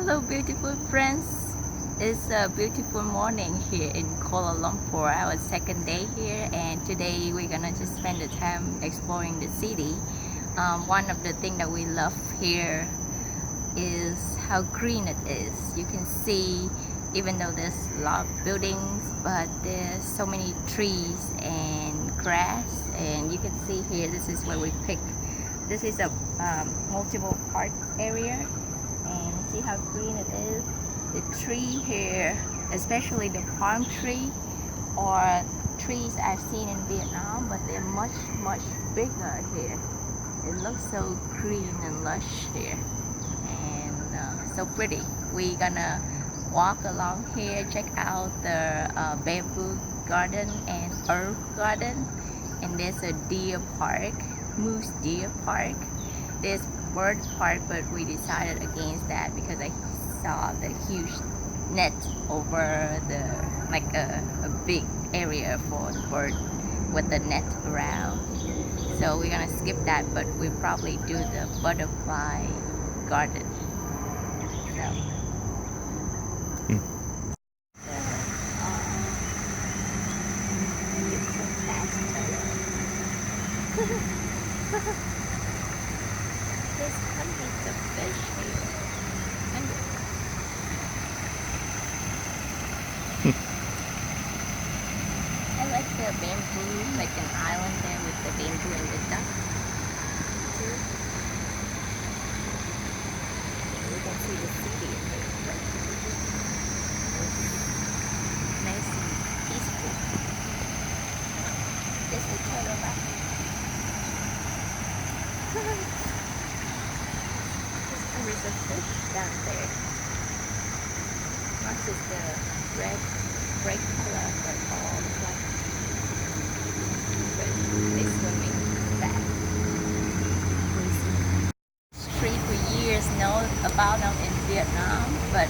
Hello beautiful friends, it's a beautiful morning here in Kuala Lumpur, our second day here, and today we're gonna just spend the time exploring the city. One of the things that we love here is how green it is. You can see, even though there's a lot of buildings, but there's so many trees and grass, and you can see here, this is where we pick. This is a multiple park area, and see how green it is. The tree here, especially the palm tree, or trees I've seen in Vietnam, but they're much bigger here. It looks so green and lush here, and so pretty. We're gonna walk along here, check out the bamboo garden and herb garden, and there's a deer park, moose deer park. There's bird park, but we decided against that because I saw the huge net over the, like a big area for the bird with the net around. So we're gonna skip that, but we probably do the butterfly garden. So. It's so fast. There's hundreds of fish here. Hundreds. I like the bamboo, like an island there with the bamboo and the duck. You can see the city in here. Nice and peaceful. There's the turtle back. There's hundreds of fish down there. Not just the red, bright color, but all the black. But they're swimming back. Street for years know about them in Vietnam, but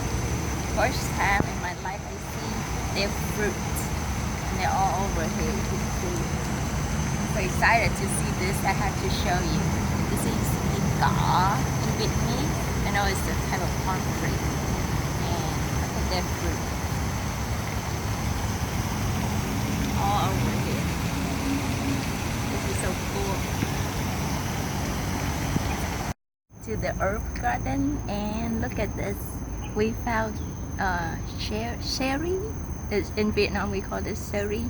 first time in my life I see their fruits, and they're all over here. You can see. I'm so excited to see this. I have to show you. This is cỏ in Vietnamese. I know it's a type of palm tree, and look at their fruit all over here. This is so cool. To the herb garden, and look at this. We found cherry. In Vietnam we call this cherry.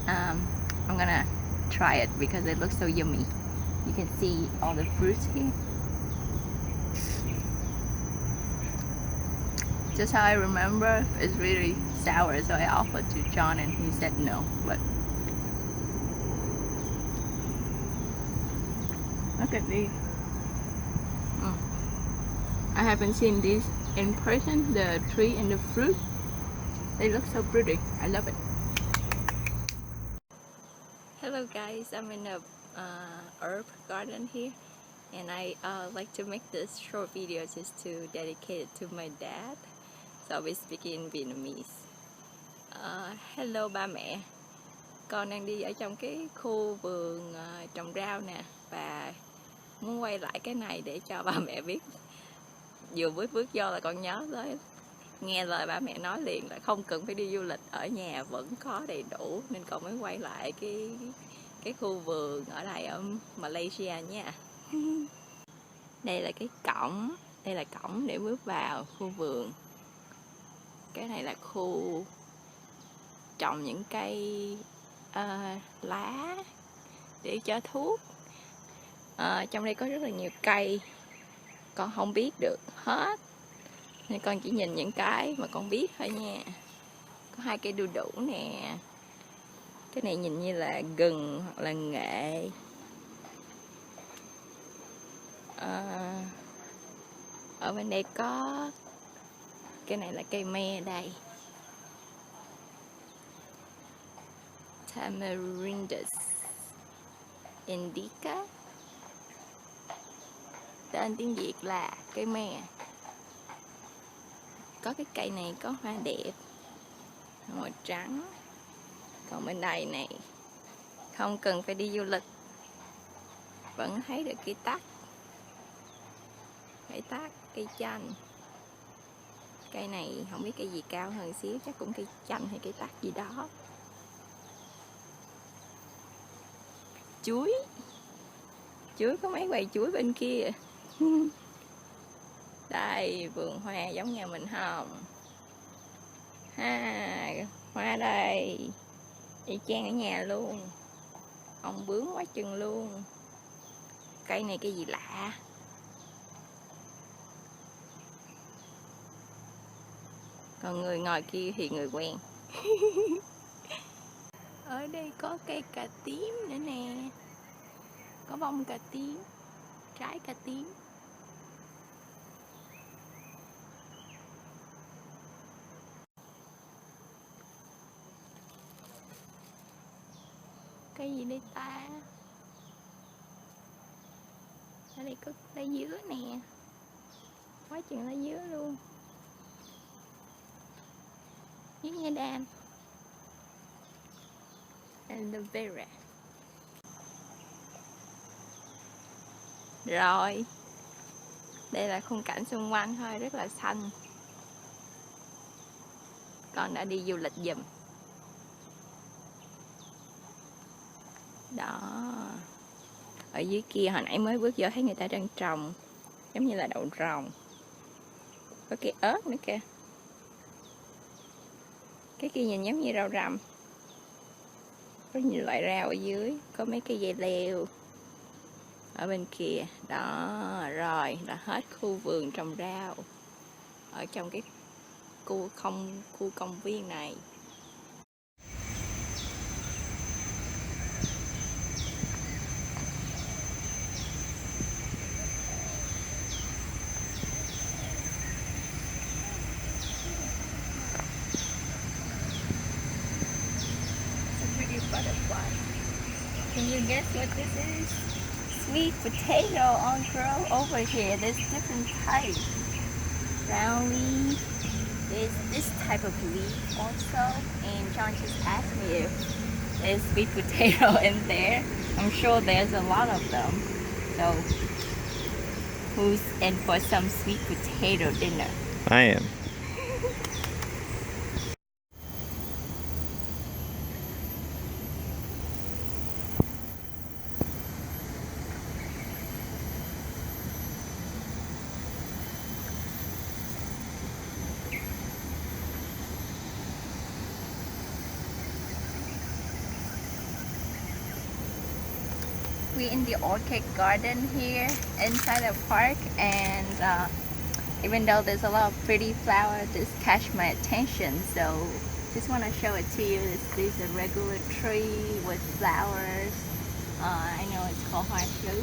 I'm gonna try it because it looks so yummy. You can see all the fruits here. Just how I remember, it's really sour, so I offered to John and he said no. But look at these. I haven't seen these in person, the tree and the fruit. They look so pretty. I love it. Hello guys, I'm in a herb garden here, and I like to make this short video just to dedicate it to my dad. So I'll be speaking in Vietnamese. Hello ba mẹ. Con đang đi ở trong cái khu vườn trồng rau nè, và muốn quay lại cái này để cho ba mẹ biết. Vừa bước vô là con nhớ tới, nghe lời ba mẹ nói liền là không cần phải đi du lịch, ở nhà vẫn có đầy đủ, nên con mới quay lại cái khu vườn ở đây ở Malaysia nha. Đây là cái cổng, đây là cổng để bước vào khu vườn. Cái này là khu trồng những cây lá để cho thuốc. Trong đây có rất là nhiều cây, con không biết được hết nên con chỉ nhìn những cái mà con biết thôi nha. Có 2 cây đu đủ nè, cái này nhìn như là gừng hoặc là nghệ. Ở bên đây có cái này là cây me đây, Tamarindus indica, tên tiếng Việt là cây me. Có cái cây này có hoa đẹp, màu trắng. Còn bên đây này không cần phải đi du lịch, vẫn thấy được cây tắc, cây chanh. Cây này không biết cây gì cao hơn xíu, chắc cũng cây chanh hay cây tắc gì đó. Chuối có mấy quầy chuối bên kia. Đây, vườn hoa giống nhà mình không? Ha, hoa đây, y chang ở nhà luôn. Ông bướm quá chừng luôn. Cây này cây gì lạ. Còn người ngồi kia thì người quen. Ở đây có cây cà tím nữa nè. Có bông cà tím, trái cà tím. Cây gì đây ta? Ở đây có lá dứa nè. Quá chừng lá dứa luôn. Dứa nha đam. Aloe vera. Rồi, đây là khung cảnh xung quanh thôi, rất là xanh. Con đã đi du lịch giùm. Đó. Ở dưới kia hồi nãy mới bước vô thấy người ta đang trồng, giống như là đậu rồng. Có cây ớt nữa kìa. Cái kia nhìn giống như rau răm. Có nhiều loại rau ở dưới. Có mấy cây dây leo ở bên kia. Đó, rồi là hết khu vườn trồng rau ở trong cái khu công viên này. Butterfly. Can you guess what this is? Sweet potato on grow over here. There's different types. Brown leaf. There's this type of leaf also. And John just asked me if there's sweet potato in there. I'm sure there's a lot of them. So, who's in for some sweet potato dinner? I am. We're in the orchid garden here inside the park, and even though there's a lot of pretty flowers, this catch my attention, so just want to show it to you. This is a regular tree with flowers. I know it's called horseshoe,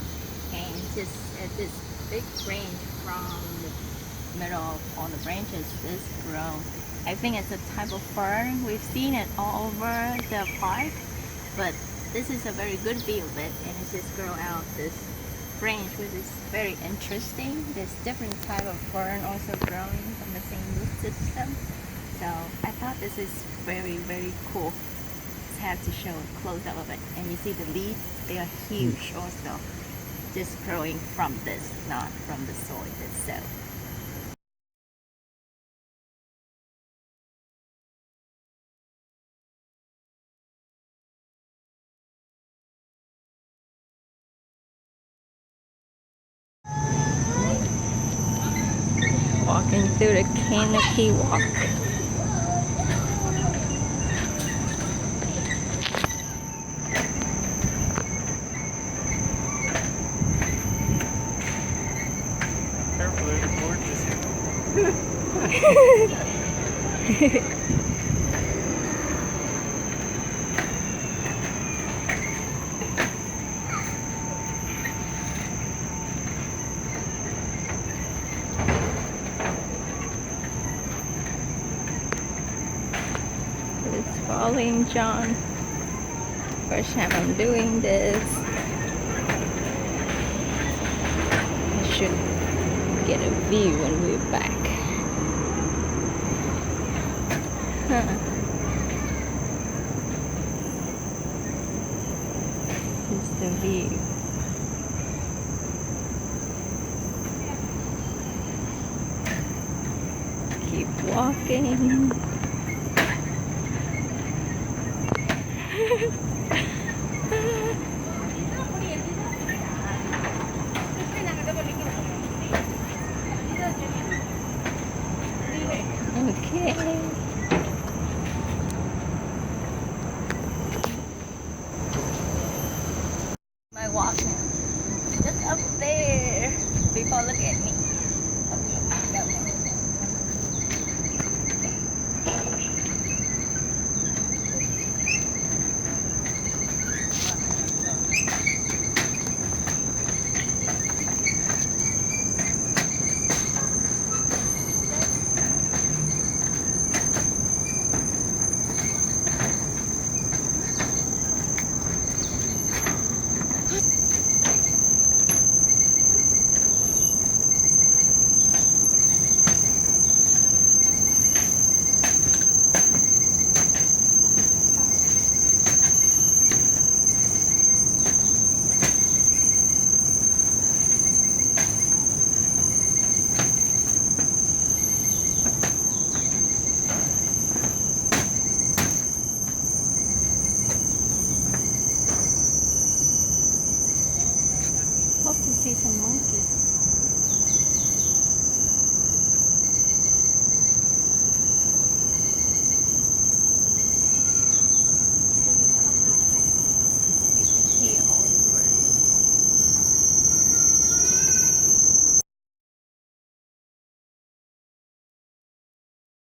and just this big branch from the middle of all the branches is grown. I think it's a type of fern. We've seen it all over the park, but this is a very good view of it, and it's just grow out this branch, which is very interesting. There's different type of fern also growing from the same root system. So I thought this is very, very cool. Just have to show a close up of it. And you see the leaves, they are huge also. Just growing from this, not from the soil itself. Walking through the canopy walk. Careful, there's gorgeous. It's following John. First time I'm doing this. I should get a view when we're back. This is the view. Keep walking. Okay. My walk now. Just up there. People look at me.